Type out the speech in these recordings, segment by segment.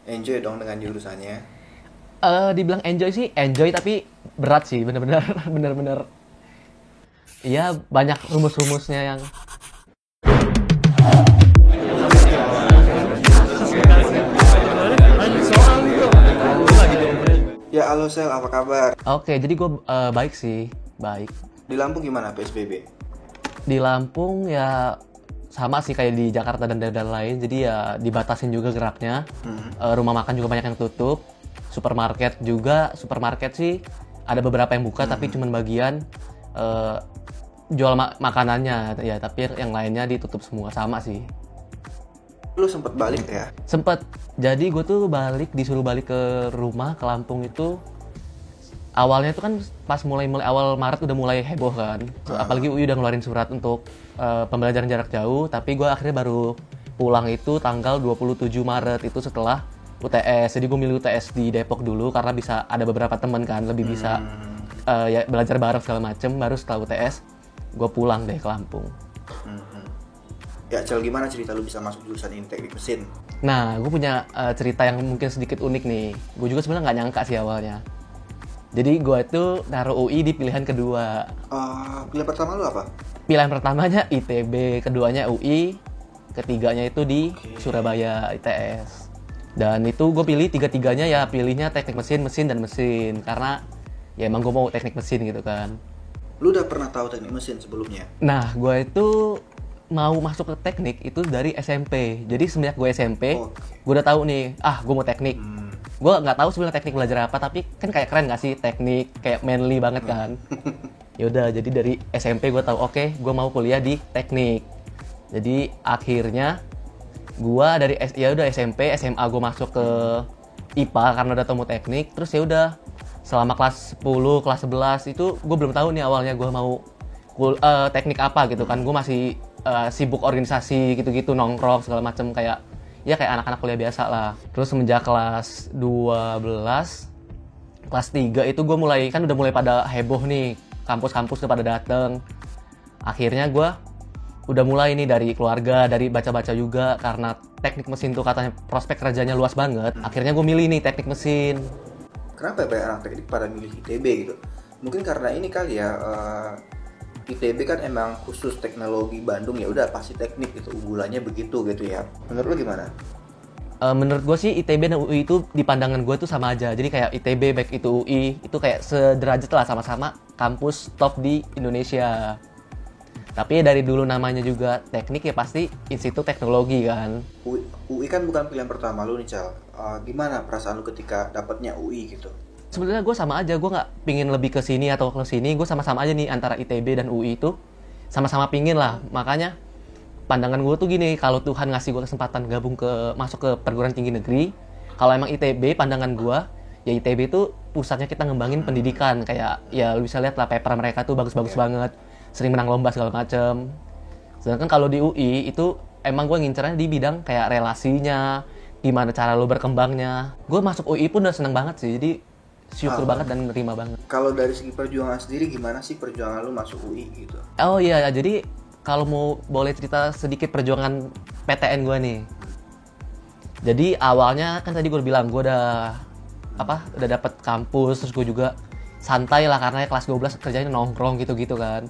Enjoy dong dengan jurusannya. Dibilang enjoy sih enjoy, tapi berat sih, bener-bener bener-bener. Iya, banyak rumus-rumusnya yang Ya halo Sel, apa kabar? oke. Jadi gue baik sih, baik. Di Lampung gimana PSBB? Di Lampung ya sama sih kayak di Jakarta dan daerah lain. Jadi ya dibatasin juga geraknya. Rumah makan juga banyak yang tutup. Supermarket sih ada beberapa yang buka, tapi cuman bagian eh, jual makanannya ya. Tapi yang lainnya ditutup semua, sama sih. Lu sempet balik ya? Sempet. Jadi gue tuh disuruh balik ke rumah, ke Lampung itu. Awalnya itu kan pas mulai awal Maret udah mulai heboh kan. Apalagi UI udah ngeluarin surat untuk pembelajaran jarak jauh, tapi gue akhirnya baru pulang itu tanggal 27 Maret itu setelah UTS. Jadi gue milih UTS di Depok dulu karena bisa ada beberapa teman kan, lebih bisa ya belajar bareng segala macem. Baru setelah UTS gue pulang deh ke Lampung. Ya Cel, gimana cerita lu bisa masuk jurusan ini teknik mesin? Nah, gue punya cerita yang mungkin sedikit unik nih. Gue juga sebenarnya nggak nyangka sih awalnya. Jadi gue itu naruh UI di pilihan kedua. Pilihan pertama lu apa? Pilihan pertamanya ITB, keduanya UI, ketiganya itu di Surabaya ITS. Dan itu gue pilih tiga-tiganya ya pilihnya teknik mesin, mesin, dan mesin. Karena ya emang gue mau teknik mesin gitu kan. Lu udah pernah tahu teknik mesin sebelumnya? Nah, gue itu mau masuk ke teknik itu dari SMP. Jadi semenjak gue SMP, gue udah tahu nih, gue mau teknik. Gue nggak tahu sebenarnya teknik belajar apa, tapi kan kayak keren nggak sih teknik, kayak manly banget kan. Yaudah, jadi dari SMP gue tahu oke, gue mau kuliah di teknik. Jadi akhirnya gue dari ya udah SMP, SMA gue masuk ke IPA karena udah tahu mau teknik. Terus ya udah selama kelas 10, kelas 11 itu gue belum tahu nih awalnya gue mau teknik apa gitu kan. Gue masih sibuk organisasi gitu-gitu, nongkrong segala macem kayak anak-anak kuliah biasa lah. Terus semenjak kelas 12, kelas 3 itu gue mulai, kan udah mulai pada heboh nih, kampus-kampus udah pada dateng. Akhirnya gue udah mulai nih dari keluarga, dari baca-baca juga, karena teknik mesin tuh katanya prospek kerjanya luas banget. Akhirnya gue milih nih teknik mesin. Kenapa ya banyak anak teknik pada milih ITB gitu? Mungkin karena ini kali ya, ITB kan emang khusus teknologi Bandung, ya udah pasti teknik gitu, unggulannya begitu gitu ya. Menurut lu gimana? Menurut gue sih ITB dan UI itu di pandangan gue tuh sama aja. Jadi kayak ITB baik itu UI itu kayak sederajat lah, sama-sama kampus top di Indonesia. Tapi dari dulu namanya juga teknik ya pasti institut teknologi kan. UI kan bukan pilihan pertama lu nih Cal. Gimana perasaan lu ketika dapatnya UI gitu? Sebenarnya gue sama aja, gue nggak pingin lebih ke sini atau ke sini. Gue sama-sama aja nih antara ITB dan UI itu sama-sama pingin lah. Makanya pandangan gue tuh gini, kalau Tuhan ngasih gue kesempatan masuk ke perguruan tinggi negeri, kalau emang ITB pandangan gue, ya ITB itu pusatnya kita ngembangin pendidikan. Kayak ya lu bisa lihat lah paper mereka tuh bagus-bagus banget, sering menang lomba segala macem. Sedangkan kalau di UI itu emang gue ngincernya di bidang kayak relasinya, gimana cara lu berkembangnya. Gue masuk UI pun udah seneng banget sih, jadi syukur banget dan nerima banget. Kalau dari segi perjuangan sendiri, gimana sih perjuangan lu masuk UI gitu? Oh iya, jadi kalau mau boleh cerita sedikit perjuangan PTN gue nih. Jadi awalnya kan tadi gue bilang gue udah dapet kampus, terus gue juga santai lah karena kelas 12 kerjanya nongkrong gitu-gitu kan.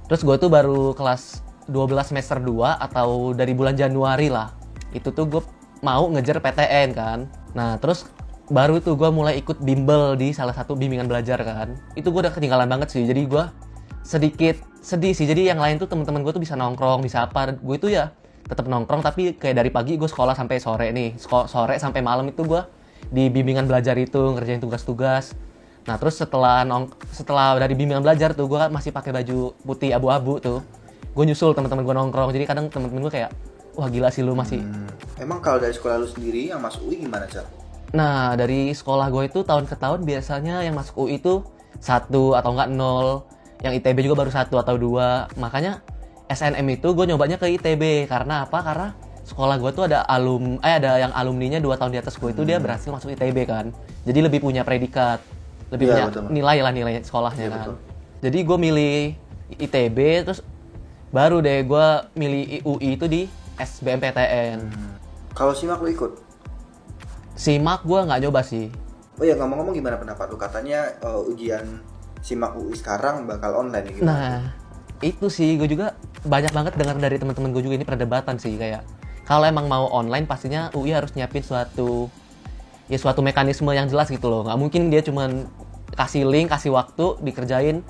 Terus gue tuh baru kelas 12 semester 2 atau dari bulan Januari lah. Itu tuh gue mau ngejar PTN kan. Nah terus baru tuh gue mulai ikut bimbel di salah satu bimbingan belajar kan. Itu gue udah ketinggalan banget sih. Jadi gue sedikit sedih sih. Jadi yang lain tuh teman-teman gue tuh bisa nongkrong, bisa apa. Gue itu ya tetap nongkrong, tapi kayak dari pagi gue sekolah sampai sore nih. Sore sampai malam itu gue di bimbingan belajar itu ngerjain tugas-tugas. Nah terus setelah dari bimbingan belajar tuh gue masih pakai baju putih abu-abu tuh. Gue nyusul teman-teman gue nongkrong. Jadi kadang teman-teman gue kayak, wah gila sih lu masih. Emang kalau dari sekolah lu sendiri yang masuk UI gimana Cal? Nah, dari sekolah gue itu tahun ke tahun biasanya yang masuk UI itu 1 atau enggak 0. Yang ITB juga baru 1 atau 2. Makanya SNM itu gue nyobanya ke ITB. Karena apa? Karena sekolah gue tuh ada yang alumninya 2 tahun di atas gue itu dia berhasil masuk ITB kan. Jadi lebih punya predikat, lebih punya nilai sekolahnya kan. Betul. Jadi gue milih ITB, terus baru deh gue milih UI itu di SBMPTN. Kalau SIMAK lu ikut? SIMAK gue nggak nyoba sih. Oh ya, ngomong-ngomong gimana pendapat lu? Katanya ujian SIMAK UI sekarang bakal online gitu. Nah, itu sih gue juga banyak banget dengar dari teman-teman gue juga, ini perdebatan sih, kayak kalau emang mau online pastinya UI harus nyiapin suatu mekanisme yang jelas gitu loh. Nggak mungkin dia cuman kasih link, kasih waktu, dikerjain,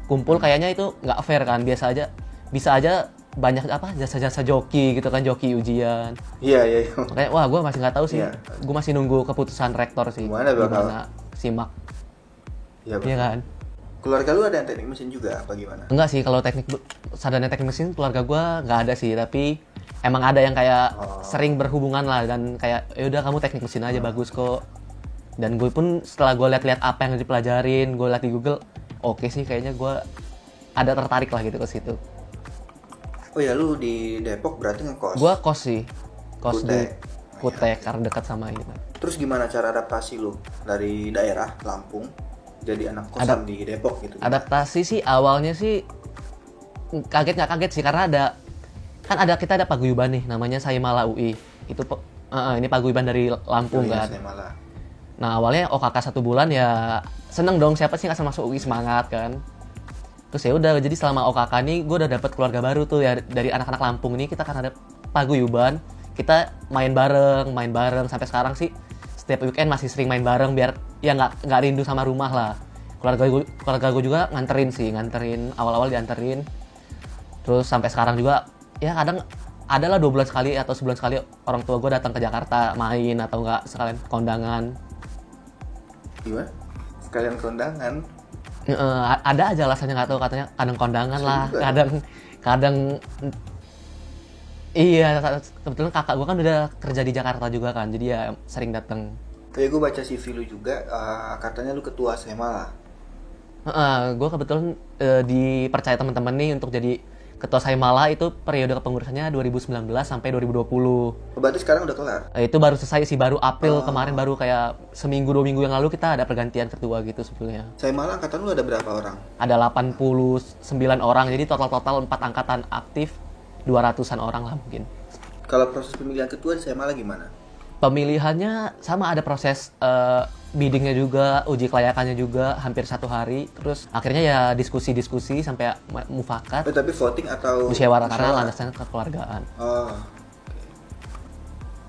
kumpul, kayaknya itu nggak fair kan. Bisa aja banyak jasa-jasa joki gitu kan, joki ujian. Iya. Kayak wah, gue masih nggak tahu sih. Iya. Gue masih nunggu keputusan rektor sih. Gimana SIMAK. Iya kan? Keluarga lu ada yang teknik mesin juga apa gimana? Enggak sih, kalau sarjana teknik mesin keluarga gue nggak ada sih, tapi emang ada yang kayak sering berhubungan lah, dan kayak ya udah kamu teknik mesin aja bagus kok. Dan gue pun setelah gue lihat-lihat apa yang dipelajarin, gue lihat di Google, oke sih kayaknya gue ada tertarik lah gitu ke situ. Oh ya, lu di Depok berarti ngekos? Gue kos sih, kos di Kutek karena dekat sama ini. Terus gimana cara adaptasi lu dari daerah Lampung jadi anak kosan di Depok gitu? Adaptasi sih awalnya sih nggak kaget sih, karena kita ada paguyuban nih namanya Saimala UI. Itu ini paguyuban dari Lampung kan. Saimala. Nah awalnya OKK 1 bulan ya seneng dong, siapa sih nggak masuk UI, semangat kan. Terus ya udah, jadi selama OKK nih gue udah dapet keluarga baru tuh ya, dari anak-anak Lampung nih. Kita kan ada paguyuban, kita main bareng sampai sekarang sih setiap weekend masih sering main bareng, biar ya nggak rindu sama rumah lah. Keluarga gue juga nganterin awal-awal dianterin. Terus sampai sekarang juga ya kadang adalah 2 bulan sekali atau sebulan sekali orang tua gue datang ke Jakarta main, atau enggak sekalian kondangan. Gimana? Sekalian kondangan? Ada aja alasannya, nggak tahu, katanya kadang kondangan lah, kadang iya, kebetulan kakak gue kan udah kerja di Jakarta juga kan, jadi ya sering datang. Kayak gue baca CV lu juga, katanya lu ketua Saimala. Gue kebetulan dipercaya teman-teman nih untuk jadi ketua Saimala. Itu periode kepengurusannya 2019 sampai 2020. Berarti sekarang udah kelar? Itu baru selesai sih, baru April kemarin, baru kayak seminggu 2 minggu yang lalu kita ada pergantian ketua gitu sebetulnya. Saimala angkatan lu ada berapa orang? Ada 89 orang, jadi total 4 angkatan aktif, 200-an orang lah mungkin. Kalau proses pemilihan ketua di Saimala gimana? Pemilihannya sama, ada proses biddingnya juga, uji kelayakannya juga hampir 1 hari. Terus akhirnya ya diskusi sampai mufakat. Tapi voting atau musyawarah, karena landasannya kekeluargaan. Okay.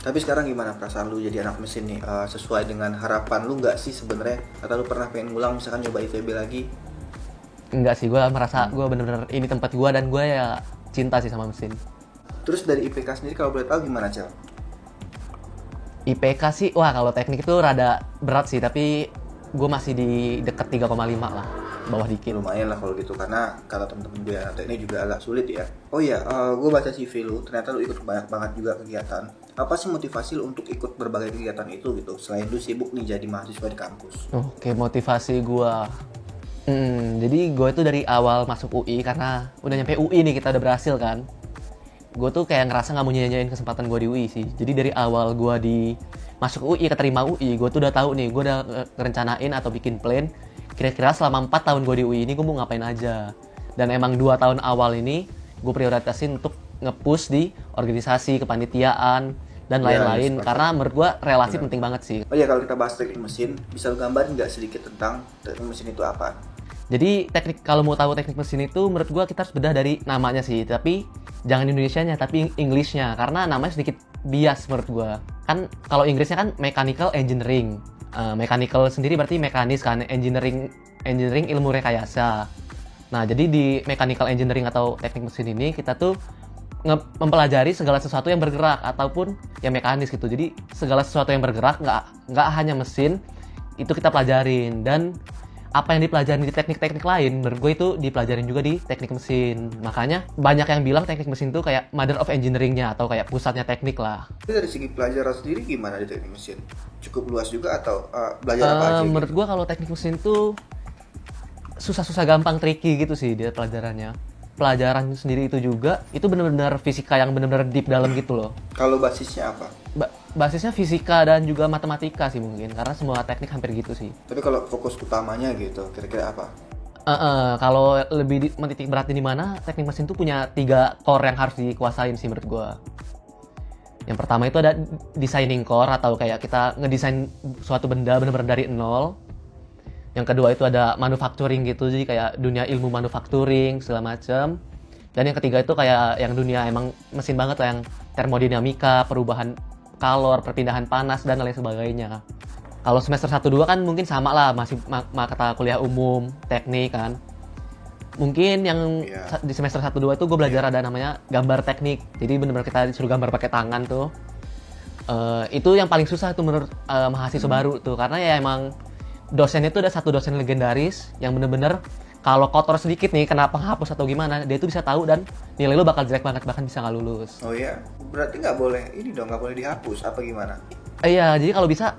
Tapi sekarang gimana perasaan lu jadi anak mesin nih? Sesuai dengan harapan lu nggak sih sebenarnya? Atau lu pernah pengen ngulang misalkan nyoba ITB lagi? Enggak sih, gue merasa gue bener-bener ini tempat gue, dan gue ya cinta sih sama mesin. Terus dari IPK sendiri kalau boleh tahu gimana, Cel? IPK sih, wah kalau teknik itu rada berat sih, tapi gue masih di deket 3,5 lah, bawah dikit. Lumayan lah kalau gitu, karena kalau temen-temen gue anak teknik juga agak sulit ya. Oh iya, gue baca CV lu, ternyata lu ikut banyak banget juga kegiatan. Apa sih motivasi lu untuk ikut berbagai kegiatan itu gitu, selain lu sibuk nih jadi mahasiswa di kampus? Oke, motivasi gue. Jadi gue itu dari awal masuk UI, karena udah nyampe UI nih, kita udah berhasil kan. Gue tuh kayak ngerasa gak mau nyanyain kesempatan gue di UI sih. Jadi dari awal gue masuk UI, keterima UI, gue tuh udah tahu nih, gue udah ngerencanain atau bikin plan kira-kira selama 4 tahun gue di UI ini gue mau ngapain aja. Dan emang 2 tahun awal ini gue prioritasin untuk nge-push di organisasi, kepanitiaan, dan lain-lain, karena menurut gue relasi penting banget sih. Oh iya, kalau kita bahas teknik mesin, bisa lu gambarin nggak sedikit tentang teknik mesin itu apa? Jadi kalau mau tahu teknik mesin itu, menurut gue kita harus bedah dari namanya sih, tapi jangan Indonesianya, tapi Englishnya, karena namanya sedikit bias menurut gue. Kan kalau Inggrisnya kan mechanical engineering, mechanical sendiri berarti mekanis kan, engineering ilmu rekayasa. Nah jadi di mechanical engineering atau teknik mesin ini kita tuh mempelajari segala sesuatu yang bergerak ataupun yang mekanis gitu. Jadi segala sesuatu yang bergerak, nggak hanya mesin itu kita pelajarin, dan apa yang dipelajarin di teknik-teknik lain menurut gue itu dipelajarin juga di teknik mesin. Makanya banyak yang bilang teknik mesin itu kayak mother of engineering-nya, atau kayak pusatnya teknik lah. Tapi dari segi pelajaran sendiri gimana di teknik mesin? Cukup luas juga atau belajar apa aja? Menurut gue kalau teknik mesin itu susah-susah gampang, tricky gitu sih dia pelajarannya. Pelajaran sendiri itu juga itu benar-benar fisika yang benar-benar deep dalam gitu loh. Kalau basisnya apa? Basisnya fisika dan juga matematika sih mungkin, karena semua teknik hampir gitu sih. Tapi kalau fokus utamanya gitu, kira-kira apa? Kalau lebih menitik beratnya di mana, teknik mesin tuh punya 3 core yang harus dikuasain sih menurut gua. Yang pertama itu ada designing core atau kayak kita ngedesain suatu benda benar-benar dari nol. Yang kedua itu ada manufacturing gitu, jadi kayak dunia ilmu manufacturing segala macam. Dan yang ketiga itu kayak yang dunia emang mesin banget lah, yang termodinamika, perubahan kalor, perpindahan panas dan lain sebagainya. Kalau semester 1-2 kan mungkin sama lah, masih mata kuliah umum, teknik kan. Mungkin yang di semester 1-2 itu gue belajar ada namanya gambar teknik. Jadi benar-benar kita disuruh gambar pakai tangan tuh. Itu yang paling susah tuh menurut mahasiswa baru tuh, karena ya emang dosennya tuh ada satu dosen legendaris yang bener-bener kalau kotor sedikit nih kena penghapus atau gimana, dia tuh bisa tahu dan nilai lu bakal jelek banget, bahkan bisa nggak lulus. Oh iya, berarti nggak boleh ini dong, nggak boleh dihapus apa gimana? Iya, jadi kalau bisa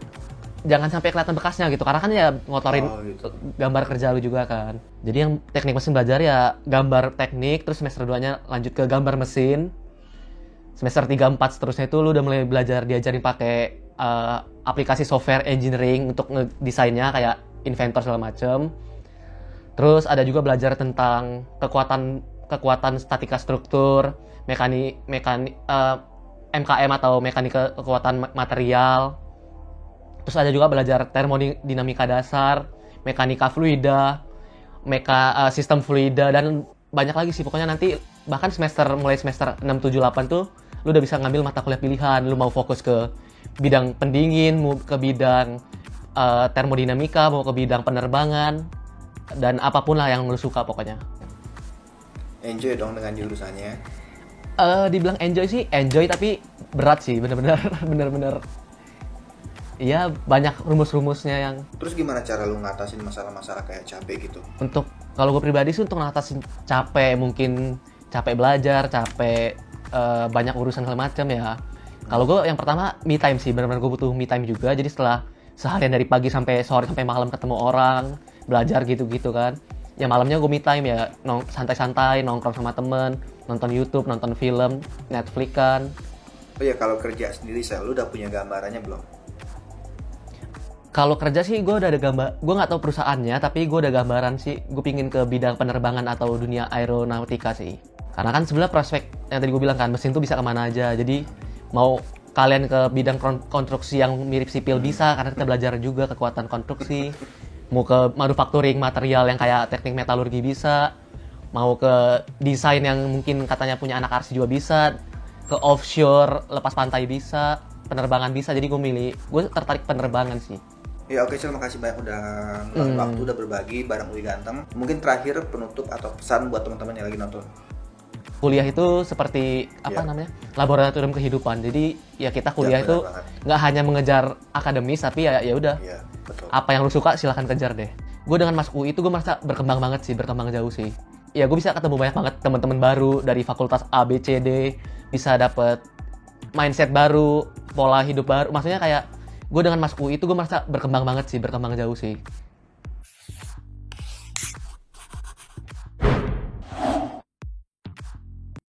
jangan sampai kelihatan bekasnya gitu, karena kan ya ngotorin gitu. Gambar kerja lu juga kan. Jadi yang teknik mesin belajar ya gambar teknik, terus semester 2-nya lanjut ke gambar mesin. Semester 3-4 seterusnya itu lu udah mulai belajar diajarin pakai aplikasi software engineering untuk ngedesainnya kayak Inventor segala macem. Terus ada juga belajar tentang kekuatan statika struktur, MKM atau mekanika kekuatan material. Terus ada juga belajar termodinamika dasar, mekanika fluida, sistem fluida, dan banyak lagi sih. Pokoknya nanti bahkan mulai semester 6, 7, 8 tuh lu udah bisa ngambil mata kuliah pilihan. Lu mau fokus ke bidang pendingin, mau ke bidang termodinamika, mau ke bidang penerbangan, dan apapun lah yang lu suka pokoknya. Enjoy dong dengan jurusannya? Dibilang enjoy sih, enjoy, tapi berat sih, bener-bener. Iya, banyak rumus-rumusnya yang... Terus gimana cara lu ngatasin masalah-masalah kayak capek gitu? Untuk, kalau gue pribadi sih untuk ngatasin capek, mungkin capek belajar, capek banyak urusan segala macam ya. Kalau gue yang pertama me time sih, benar-benar gue butuh me time juga. Jadi setelah seharian dari pagi sampai sore sampai malam ketemu orang, belajar gitu-gitu kan. Ya malamnya gue me time ya, santai-santai, nongkrong sama temen, nonton YouTube, nonton film, Netflix kan. Oh ya, kalau kerja sendiri lu udah punya gambarannya belum? Kalau kerja sih gue udah ada gambar, gue nggak tahu perusahaannya, tapi gue udah gambaran sih, gue pingin ke bidang penerbangan atau dunia aeronautika sih. Karena kan sebenarnya prospek yang tadi gue bilang kan, mesin tuh bisa kemana aja. Jadi mau kalian ke bidang konstruksi yang mirip sipil bisa, karena kita belajar juga kekuatan konstruksi. Mau ke manufacturing material yang kayak teknik metalurgi bisa. Mau ke desain yang mungkin katanya punya anak arsi juga bisa. Ke offshore, lepas pantai bisa. Penerbangan bisa, jadi gue tertarik penerbangan sih. Ya oke, terima kasih banyak udah ngeluangin waktu, udah berbagi bareng Uli Ganteng. Mungkin terakhir penutup atau pesan buat teman-teman yang lagi nonton. Kuliah itu seperti namanya, laboratorium kehidupan. Jadi ya kita kuliah itu nggak hanya mengejar akademis, tapi ya udah. Ya, apa yang lu suka silahkan kejar deh. Gue dengan masuk UI itu gue merasa berkembang jauh sih. Ya gue bisa ketemu banyak banget teman-teman baru dari fakultas A, B, C, D, bisa dapet mindset baru, pola hidup baru. Maksudnya kayak gue dengan masuk UI itu gue merasa berkembang jauh sih.